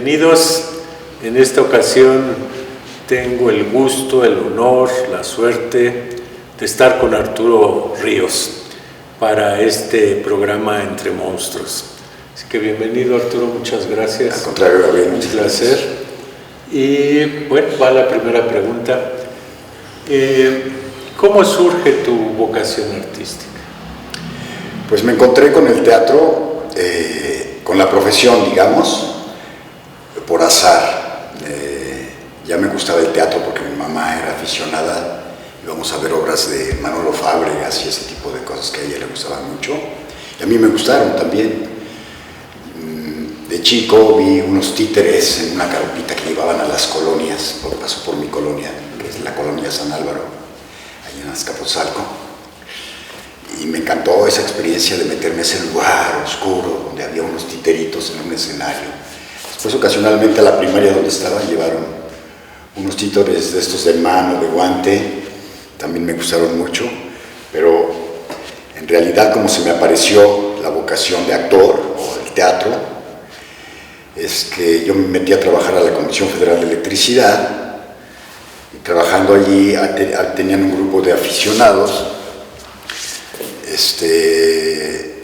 Bienvenidos. En esta ocasión tengo el gusto, el honor, la suerte de estar con Arturo Ríos para este programa Entre Monstruos. Así que bienvenido, Arturo, muchas gracias. Al contrario, Gabriel, muchas placer. Y bueno, va la primera pregunta. ¿Cómo surge tu vocación artística? Pues me encontré con el teatro, con la profesión, digamos, por azar. Ya me gustaba el teatro porque mi mamá era aficionada. Íbamos a ver obras de Manolo Fábregas y ese tipo de cosas que a ella le gustaban mucho. Y a mí me gustaron también. De chico vi unos títeres en una carpita que llevaban a las colonias, porque pasó por mi colonia, que es la colonia San Álvaro, ahí en Azcapotzalco. Y me encantó esa experiencia de meterme a ese lugar oscuro, donde había unos titeritos en un escenario. Después, ocasionalmente, a la primaria donde estaba, llevaron unos títeres de estos de mano, de guante, también me gustaron mucho, pero en realidad, como se me apareció la vocación de actor o del teatro, es que yo me metí a trabajar a la Comisión Federal de Electricidad, y trabajando allí tenían un grupo de aficionados,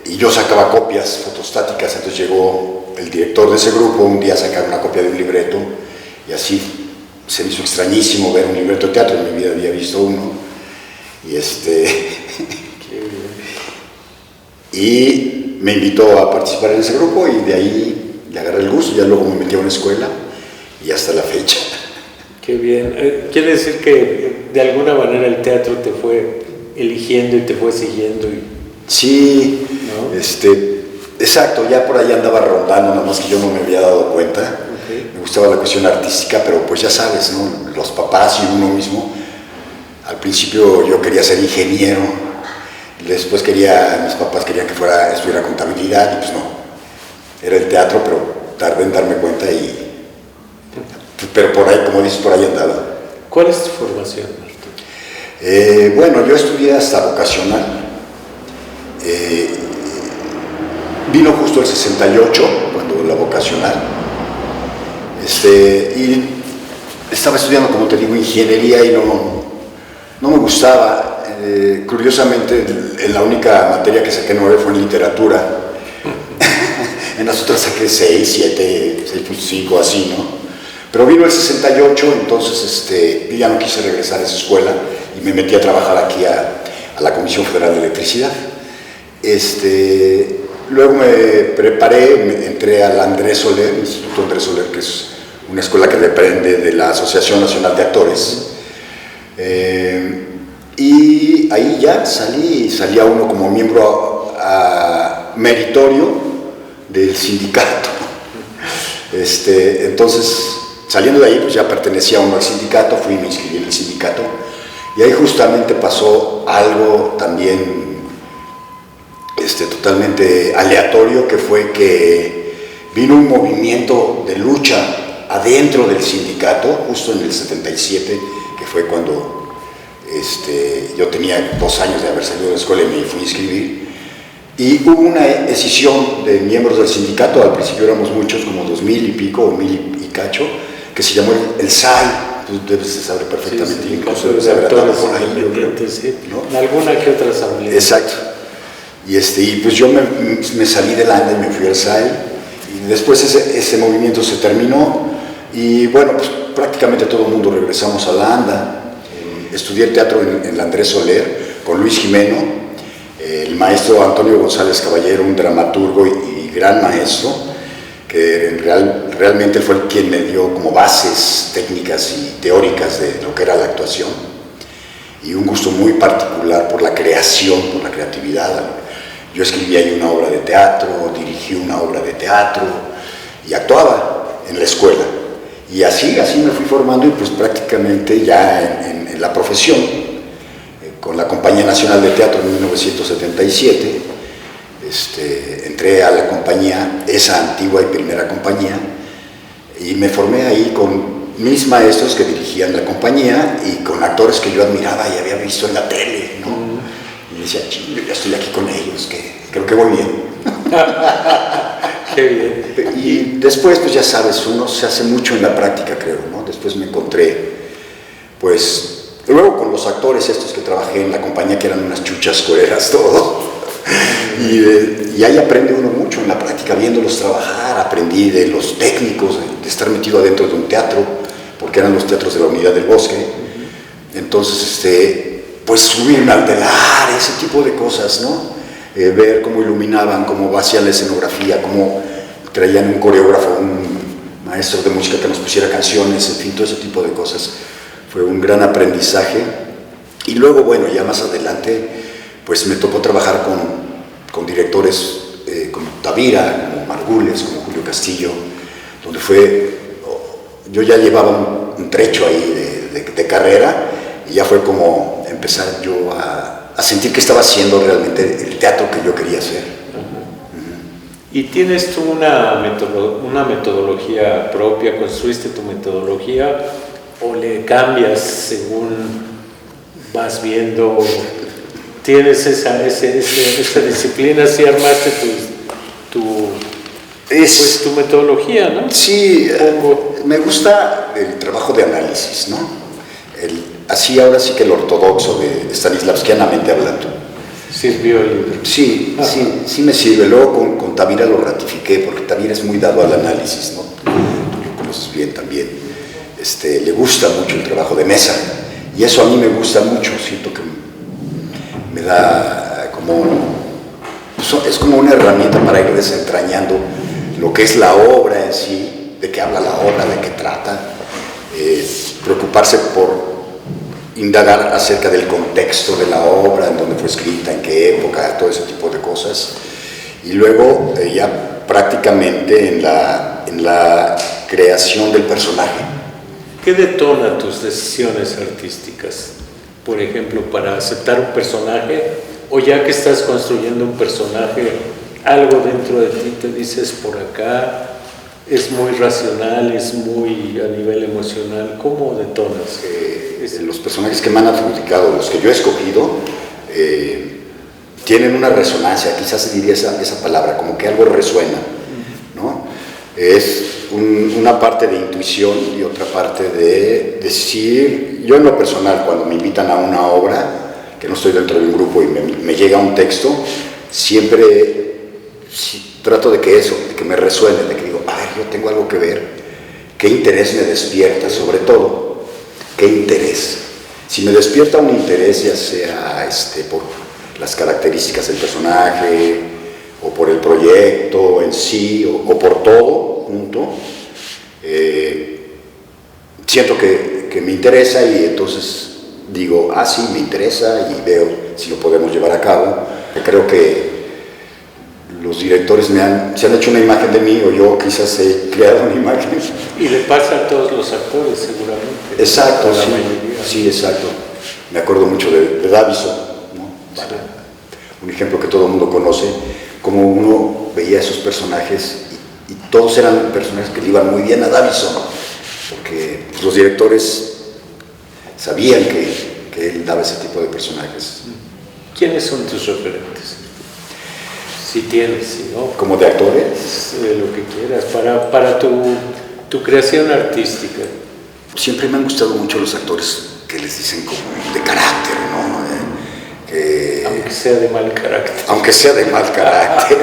y yo sacaba copias fotostáticas. Entonces llegó el director de ese grupo un día a sacar una copia de un libreto, y así se me hizo extrañísimo ver un libreto de teatro. En mi vida había visto uno, y me invitó a participar en ese grupo, y de ahí le agarré el gusto. Ya luego me metí a una escuela y hasta la fecha. Qué bien. Quiere decir que de alguna manera el teatro te fue eligiendo y te fue siguiendo. Sí, ¿no? Exacto, ya por ahí andaba rondando, nada más que yo no me había dado cuenta. Okay. Me gustaba la cuestión artística, pero pues ya sabes, ¿no? Los papás y uno mismo. Al principio yo quería ser ingeniero, después mis papás querían que estudiara contabilidad, y pues no. Era el teatro, pero tardé en darme cuenta, pero por ahí, como dices, por ahí andaba. ¿Cuál es tu formación, Arturo? Bueno, yo estudié hasta vocacional. Vino justo el 68, cuando la vocacional. Y estaba estudiando, como te digo, ingeniería, y no me gustaba. Curiosamente, la única materia que saqué 9 fue en literatura. En las otras saqué 6, 7, 6.5, así, ¿no? Pero vino el 68, entonces yo ya no quise regresar a esa escuela y me metí a trabajar aquí a la Comisión Federal de Electricidad. Luego me preparé, entré al Andrés Soler, Instituto Andrés Soler, que es una escuela que depende de la Asociación Nacional de Actores. Y ahí ya salía uno como miembro meritorio del sindicato. Entonces, saliendo de ahí, pues ya pertenecía uno al sindicato, fui y me inscribí en el sindicato, y ahí justamente pasó algo también totalmente aleatorio, que fue que vino un movimiento de lucha adentro del sindicato, justo en el 77, que fue cuando yo tenía 2 años de haber salido de la escuela y me fui a inscribir. Y hubo una escisión de miembros del sindicato. Al principio éramos muchos, como 2000 y pico, o 1000 y cacho, que se llamó el SAI. Tú debes de saber perfectamente, sí, incluso debes de haber andado por ahí, ¿no? En alguna que otra asamblea. Exacto. Y pues yo me salí de la ANDA y me fui al SAI, y después ese movimiento se terminó, y bueno, pues prácticamente todo el mundo regresamos a la ANDA. Estudié teatro en la Andrés Soler con Luis Jimeno, el maestro Antonio González Caballero, un dramaturgo y gran maestro, que realmente fue quien me dio como bases técnicas y teóricas de lo que era la actuación, y un gusto muy particular por la creación, por la creatividad. Yo escribí ahí una obra de teatro, dirigí una obra de teatro y actuaba en la escuela, y así me fui formando, y pues prácticamente ya en la profesión. Con la Compañía Nacional de Teatro en 1977, entré a la compañía, esa antigua y primera compañía, y me formé ahí con mis maestros que dirigían la compañía y con actores que yo admiraba y había visto en la tele, ¿no? Y decía, yo ya estoy aquí con ellos, que creo que voy bien. Qué bien. Y después, pues ya sabes, uno se hace mucho en la práctica, creo, ¿no? Después me encontré, pues, luego con los actores estos que trabajé en la compañía, que eran unas chuchas coreras todos. Y ahí aprende uno mucho en la práctica, viéndolos trabajar. Aprendí de los técnicos, de estar metido adentro de un teatro, porque eran los teatros de la Unidad del Bosque. Entonces, pues subirme al telar, ese tipo de cosas, ¿no? Ver cómo iluminaban, cómo hacían la escenografía, cómo traían un coreógrafo, un maestro de música que nos pusiera canciones, en fin, todo ese tipo de cosas. Fue un gran aprendizaje. Y luego, bueno, ya más adelante, pues me tocó trabajar con directores como Tavira, como Margules, como Julio Castillo, donde yo ya llevaba un trecho ahí de carrera, y ya fue como empezar yo a sentir que estaba haciendo realmente el teatro que yo quería hacer. ¿Y tienes tú una metodología propia? ¿Construiste tu metodología o le cambias según vas viendo? ¿Tienes esa disciplina? ¿Sí armaste tu metodología, no? Sí, me gusta el trabajo de análisis, ¿no? Así ahora sí que el ortodoxo de Stanislavskianamente hablando. ¿Sirvió el libro? Sí, sí me sirve. Luego con Tavira lo ratifiqué, porque Tavira es muy dado al análisis, ¿no? Tú lo conoces bien también. Le gusta mucho el trabajo de mesa, y eso a mí me gusta mucho. Siento que me da es como una herramienta para ir desentrañando lo que es la obra en sí, de qué habla la obra, de qué trata, preocuparse por indagar acerca del contexto de la obra, en dónde fue escrita, en qué época, todo ese tipo de cosas. Y luego ya prácticamente en la creación del personaje. ¿Qué detona tus decisiones artísticas? Por ejemplo, para aceptar un personaje, o ya que estás construyendo un personaje, algo dentro de ti te dices, por acá es muy racional, es muy a nivel emocional. ¿Cómo detonas? Los personajes que me han adjudicado, los que yo he escogido, tienen una resonancia, quizás se diría esa palabra, como que algo resuena, ¿no? Es una parte de intuición y otra parte de decir. Yo en lo personal, cuando me invitan a una obra, que no estoy dentro de un grupo y me llega un texto, siempre trato de que me resuene, de que digo, yo tengo algo que ver, qué interés me despierta, sobre todo, qué interés. Si me despierta un interés, ya sea por las características del personaje, o por el proyecto en sí, o por todo junto, siento que me interesa, y entonces digo, sí, me interesa, y veo si lo podemos llevar a cabo. Creo que los directores se han hecho una imagen de mí, o yo quizás he creado una imagen. Y le pasa a todos los actores, seguramente. Exacto, sí, exacto. Me acuerdo mucho de Davison, ¿no? Sí. Un ejemplo que todo el mundo conoce, como uno veía esos personajes, y todos eran personajes que le iban muy bien a Davison, porque pues, los directores sabían que él daba ese tipo de personajes. ¿Quiénes son tus referentes? Si tienes, si no. ¿Como de actores? Lo que quieras, para tu creación artística. Siempre me han gustado mucho los actores que les dicen como de carácter, ¿no? Aunque sea de mal carácter. Aunque sea de mal carácter.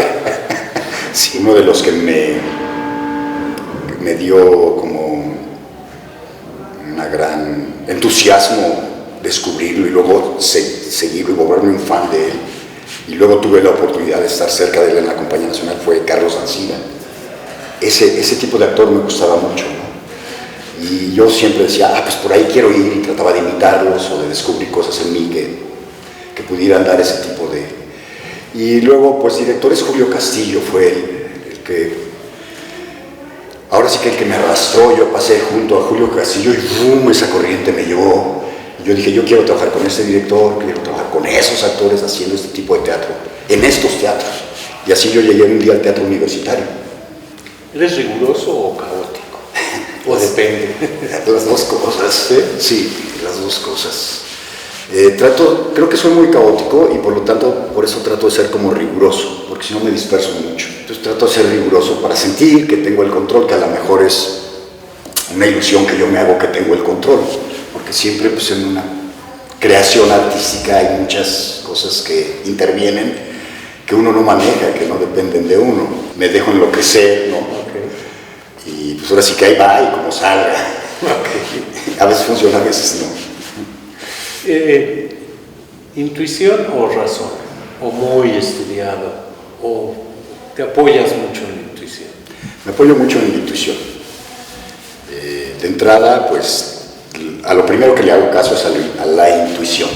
Sí, uno de los que me dio como un gran entusiasmo descubrirlo, y luego seguirlo y volverme un fan de él, y luego tuve la oportunidad de estar cerca de él en la Compañía Nacional, fue Carlos Ancira. Ese tipo de actor me gustaba mucho, ¿no? Y yo siempre decía, pues por ahí quiero ir, y trataba de imitarlos o de descubrir cosas en mí que pudieran dar ese tipo de... Y luego, pues directores, Julio Castillo fue el que... Ahora sí que el que me arrastró. Yo pasé junto a Julio Castillo y ¡bum!, esa corriente me llevó. Y yo dije, yo quiero trabajar con este director, quiero trabajar con esos actores haciendo este tipo de teatro, en estos teatros. Y así yo llegué un día al teatro universitario. ¿Eres riguroso o caótico? ¿O depende? Las dos cosas. Sí, las dos cosas. Creo que soy muy caótico y por lo tanto por eso trato de ser como riguroso, porque si no me disperso mucho. Entonces trato de ser riguroso para sentir que tengo el control, que a lo mejor es una ilusión que yo me hago que tengo el control, porque siempre pues, en una creación artística hay muchas cosas que intervienen, que uno no maneja, que no dependen de uno. Me dejo enloquecer, ¿no? Okay. Y pues ahora sí que ahí va y como salga. Okay. A veces funciona, a veces no. ¿Intuición o razón? ¿O muy estudiado? ¿O te apoyas mucho en la intuición? Me apoyo mucho en la intuición. De entrada, pues, a lo primero que le hago caso es a la intuición.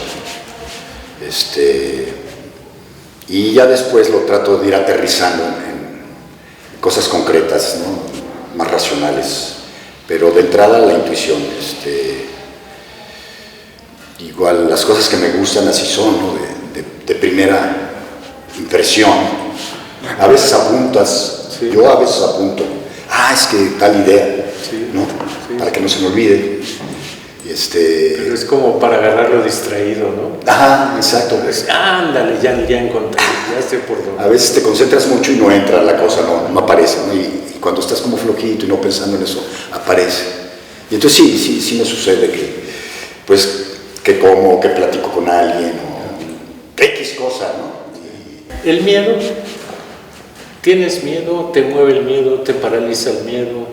Y ya después lo trato de ir aterrizando en cosas concretas, ¿no? Más racionales. Pero de entrada la intuición. Igual las cosas que me gustan así son, ¿no? de primera impresión. A veces apuntas, sí. Yo a veces apunto, es que tal idea, sí. ¿No? Sí. Para que no se me olvide. Pero es como para agarrarlo distraído, ¿no? Ajá, exacto. Ándale, ya encontré, ya estoy por dónde. A veces te concentras mucho y no entra la cosa, no aparece, ¿no? Y cuando estás como flojito y no pensando en eso, aparece. Y entonces sí me sucede que como, que platico con alguien, o X cosa, ¿no? El miedo, ¿tienes miedo? ¿Te mueve el miedo? ¿Te paraliza el miedo?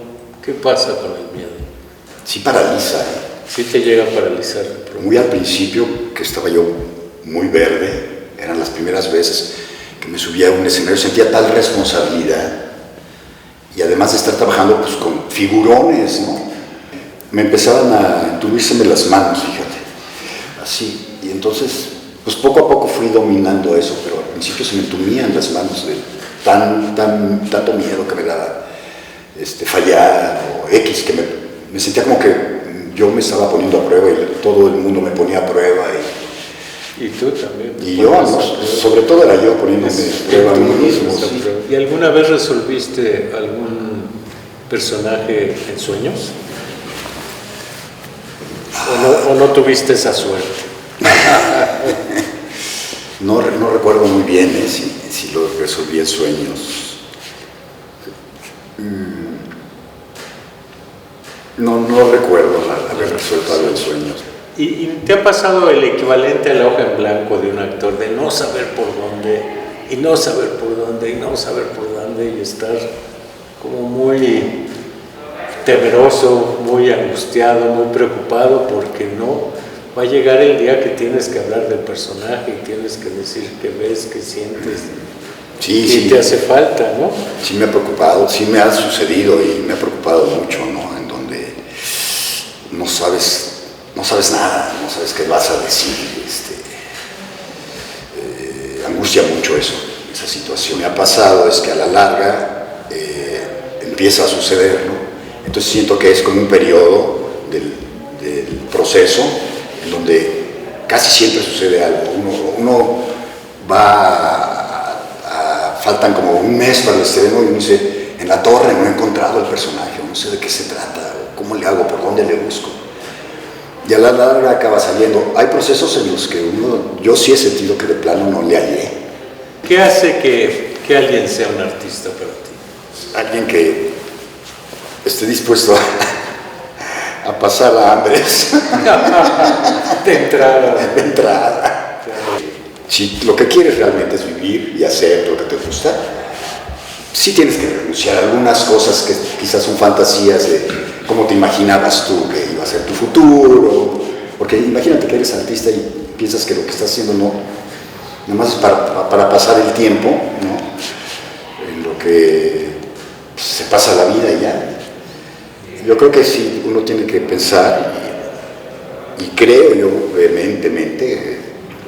¿Qué pasa con el miedo? Sí paraliza. Sí te llega a paralizar. Muy al principio, que estaba yo muy verde, eran las primeras veces que me subía a un escenario, sentía tal responsabilidad, y además de estar trabajando pues, con figurones, ¿no? Me empezaban a enturbírseme las manos, fíjate, así, y entonces, pues poco a poco fui dominando eso, pero al principio se me entumían las manos de tanto miedo que me daba fallar, o X, que me sentía como que yo me estaba poniendo a prueba y todo el mundo me ponía a prueba. Y tú también. Y yo, sobre todo era yo poniéndome a prueba a mí mismo. Sí. ¿Y alguna vez resolviste algún personaje en sueños? ¿O no tuviste esa suerte? No recuerdo muy bien si lo resolví en sueños. No recuerdo haber resuelto algo en sueños. ¿Y te ha pasado el equivalente a la hoja en blanco de un actor, de no saber por dónde, y no saber por dónde, y no saber por dónde, y estar como muy temeroso, muy angustiado, muy preocupado, porque no va a llegar el día que tienes que hablar del personaje y tienes que decir qué ves, qué sientes? Sí, te hace falta, ¿no? Sí me ha preocupado, sí me ha sucedido y me ha preocupado mucho, ¿no? En donde no sabes nada, no sabes qué vas a decir. Angustia mucho esa situación. Me ha pasado es que a la larga empieza a suceder, ¿no? Entonces siento que es como un periodo del proceso en donde casi siempre sucede algo. Uno va faltan como un mes para el estreno y uno dice, en la torre no he encontrado el personaje, no sé de qué se trata, cómo le hago, por dónde le busco. Y a la larga acaba saliendo. Hay procesos en los que yo sí he sentido que de plano no le hallé. ¿Qué hace que alguien sea un artista para ti? Alguien que esté dispuesto a pasar a hambres. De entrada. De entrada. Si lo que quieres realmente es vivir y hacer lo que te gusta, sí tienes que renunciar a algunas cosas que quizás son fantasías de cómo te imaginabas tú que iba a ser tu futuro, porque imagínate que eres artista y piensas que lo que estás haciendo nada más es para pasar el tiempo, ¿no? En lo que se pasa la vida y ya. Yo creo que sí, uno tiene que pensar y creo yo vehementemente,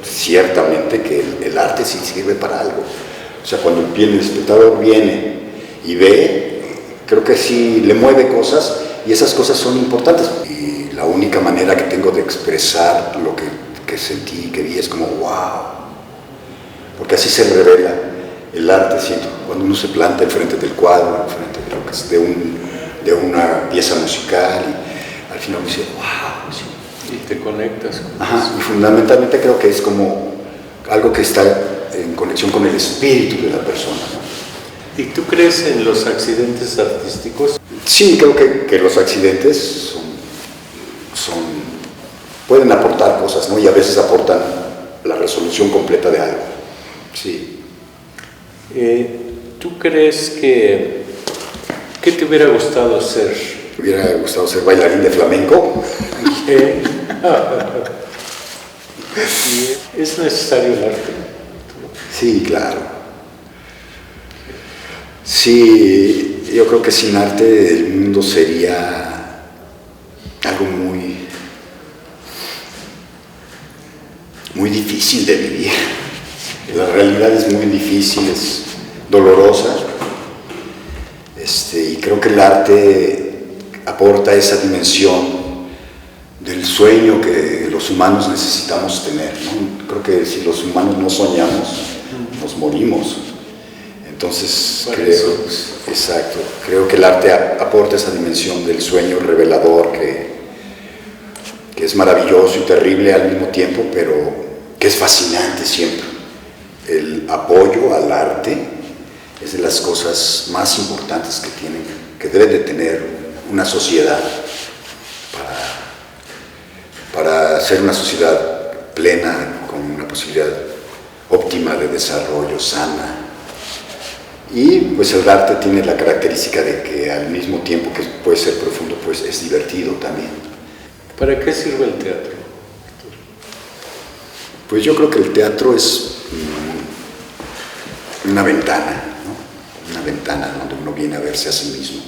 ciertamente, que el arte sí sirve para algo. O sea, cuando el espectador viene y ve, creo que sí le mueve cosas y esas cosas son importantes. Y la única manera que tengo de expresar lo que sentí, que vi, es como wow. Porque así se revela el arte, siento. Cuando uno se planta enfrente del cuadro, enfrente de una pieza musical, y al final uno dice wow. Sí. Y te conectas con Ajá, eso. y fundamentalmente creo que es como algo que está en conexión con el espíritu de la persona, ¿no? ¿Y tú crees en los accidentes artísticos? Sí, creo que los accidentes pueden aportar cosas, ¿no? Y a veces aportan la resolución completa de algo. Sí. ¿Tú crees que qué te hubiera gustado ser? Me hubiera gustado ser bailarín de flamenco. ¿Es necesario el arte? Sí, claro. Sí, yo creo que sin arte el mundo sería algo muy difícil de vivir. La realidad es muy difícil, es dolorosa. Y creo que el arte aporta esa dimensión del sueño que los humanos necesitamos tener, ¿no? Creo que si los humanos no soñamos, nos morimos. Entonces, creo que el arte aporta esa dimensión del sueño revelador que es maravilloso y terrible al mismo tiempo, pero que es fascinante siempre. El apoyo al arte es de las cosas más importantes que debe de tener una sociedad para ser una sociedad plena, con una posibilidad óptima de desarrollo, sana. Y pues el arte tiene la característica de que al mismo tiempo que puede ser profundo, pues es divertido también. ¿Para qué sirve el teatro? Pues yo creo que el teatro es una ventana, ¿no? Una ventana donde uno viene a verse a sí mismo.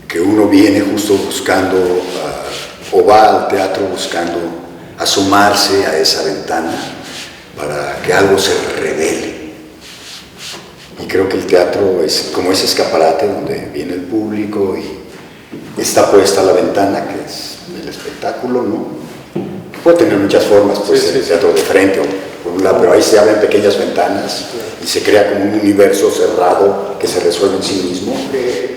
Que uno viene justo buscando, o va al teatro buscando asomarse a esa ventana para que algo se revele. Y creo que el teatro es como ese escaparate donde viene el público y está puesta la ventana, que es el espectáculo, ¿no? Puede tener muchas formas, pues el teatro de frente o por un lado, pero ahí se abren pequeñas ventanas y se crea como un universo cerrado que se resuelve en sí mismo.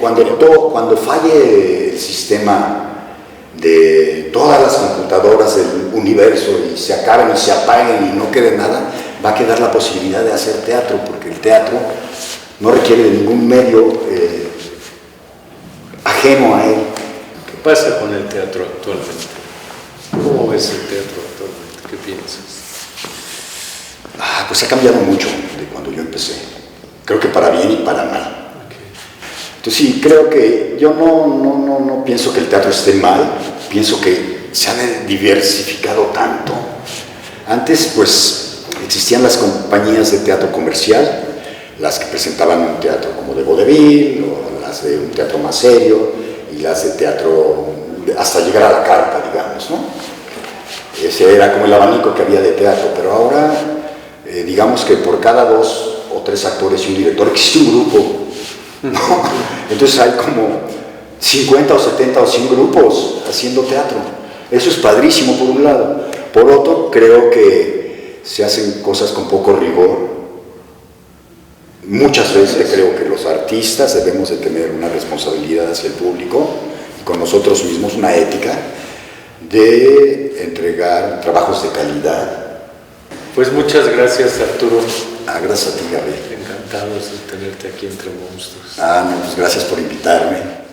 Cuando falle el sistema de todas las computadoras del universo y se acaben y se apaguen y no quede nada, va a quedar la posibilidad de hacer teatro, porque el teatro no requiere de ningún medio ajeno a él. ¿Qué pasa con el teatro actualmente? ¿Cómo ves el teatro actualmente? ¿Qué piensas? Pues ha cambiado mucho de cuando yo empecé. Creo que para bien y para mal. Entonces sí, creo que yo no pienso que el teatro esté mal, pienso que se ha diversificado tanto. Antes pues existían las compañías de teatro comercial, las que presentaban un teatro como de vodevil, o las de un teatro más serio, y las de teatro hasta llegar a la carpa, digamos, ¿no? Ese era como el abanico que había de teatro, pero ahora digamos que por cada 2 o 3 actores y un director existe un grupo, ¿no? Entonces hay como 50 o 70 o 100 grupos haciendo teatro. Eso es padrísimo por un lado. Por otro, creo que se hacen cosas con poco rigor. Muchas veces creo que los artistas debemos de tener una responsabilidad hacia el público y con nosotros mismos, una ética de entregar trabajos de calidad. Pues muchas gracias, Arturo. Gracias a ti, Gabriel. Encantados de tenerte aquí entre monstruos. No, pues gracias por invitarme.